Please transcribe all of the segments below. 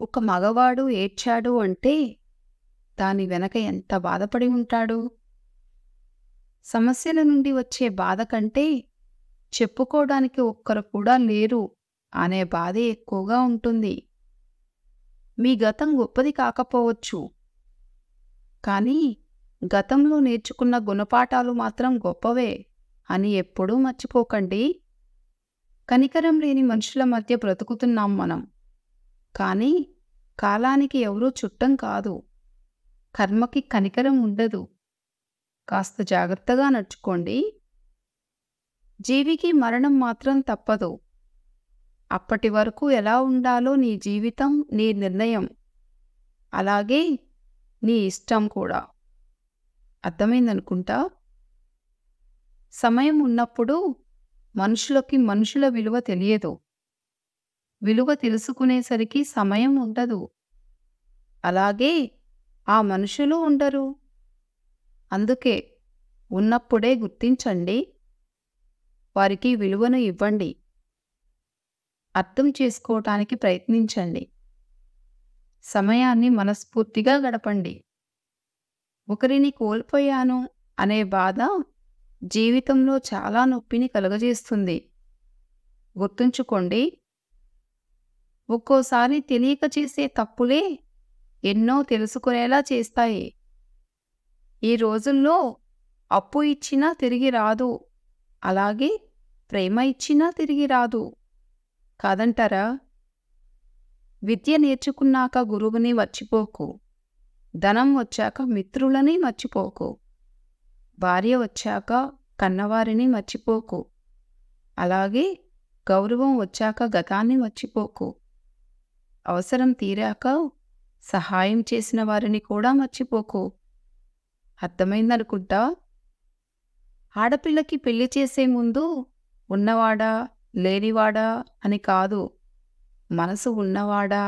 ఒక మగవాడు ఏడ్చాడు అంటే దాని వెనక ఎంత బాధపడి ఉంటాడు? సమస్యల నుండి వచ్చే బాధ కంటే చెప్పుకోవడానికి ఒక్కరు కూడా లేరు అనే బాధే ఎక్కువగా ఉంటుంది. మీ గతం గొప్పది కాకపోవచ్చు, కానీ గతంలో నేర్చుకున్న గుణపాఠాలు మాత్రం గొప్పవే అని ఎప్పుడూ మర్చిపోకండి. కనికరం లేని మనుషుల మధ్య బ్రతుకుతున్నాం మనం. కానీ కాలానికి ఎవరూ చుట్టం కాదు. కర్మకి కనికరం ఉండదు. కాస్త జాగ్రత్తగా నడుచుకోండి. జీవికి మరణం మాత్రం తప్పదు. అప్పటి వరకు ఎలా ఉండాలో నీ జీవితం నీ నిర్ణయం. అలాగే నీ ఇష్టం కూడా. అర్థమైందనుకుంటా. సమయం ఉన్నప్పుడు మనుషుల విలువ తెలియదు. విలువ తెలుసుకునేసరికి సమయం ఉండదు. అలాగే ఆ మనుషులు ఉండరు. అందుకే ఉన్నప్పుడే గుర్తించండి. వారికి విలువను ఇవ్వండి. అర్థం చేసుకోవటానికి ప్రయత్నించండి. సమయాన్ని మనస్ఫూర్తిగా గడపండి. ఒకరిని కోల్పోయాను అనే బాధ జీవితంలో చాలా నొప్పిని కలుగజేస్తుంది. గుర్తుంచుకోండి, ఒక్కోసారి తెలియక చేసే తప్పులే ఎన్నో తెలుసుకునేలా చేస్తాయి. ఈ రోజుల్లో అప్పు ఇచ్చినా తిరిగి రాదు, అలాగే ప్రేమ ఇచ్చినా తిరిగి రాదు. కాదంటారా? విద్య నేర్చుకున్నాక గురువుని మర్చిపోకు. ధనం వచ్చాక మిత్రులని మర్చిపోకు. భార్య వచ్చాక కన్నవారిని మర్చిపోకు. అలాగే గౌరవం వచ్చాక గతాన్ని మర్చిపోకు. అవసరం తీరాక సహాయం చేసిన వారిని కూడా మర్చిపోకు. అర్థమైందనుకుంటా. ఆడపిల్లకి పెళ్లి చేసే ముందు ఉన్నవాడా లేనివాడా అని కాదు, మనసు ఉన్నవాడా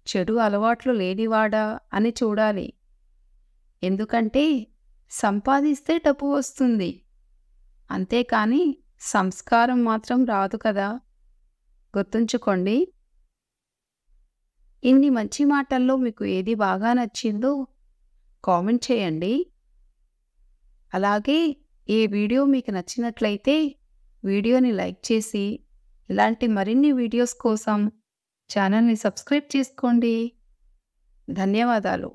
చెడు అలవాట్లు లేనివాడా అని చూడాలి. ఎందుకంటే సంపాదిస్తే డబ్బు వస్తుంది, అంతేకాని సంస్కారం మాత్రం రాదు కదా. గుర్తుంచుకోండి. ఇన్ని మంచి మాటల్లో మీకు ఏది బాగా నచ్చిందో కామెంట్ చేయండి. అలాగే ఈ వీడియో మీకు నచ్చినట్లయితే వీడియోని లైక్ చేసి ఇలాంటి మరిన్ని వీడియోస్ కోసం ఛానల్ని సబ్స్క్రైబ్ చేసుకోండి. ధన్యవాదాలు.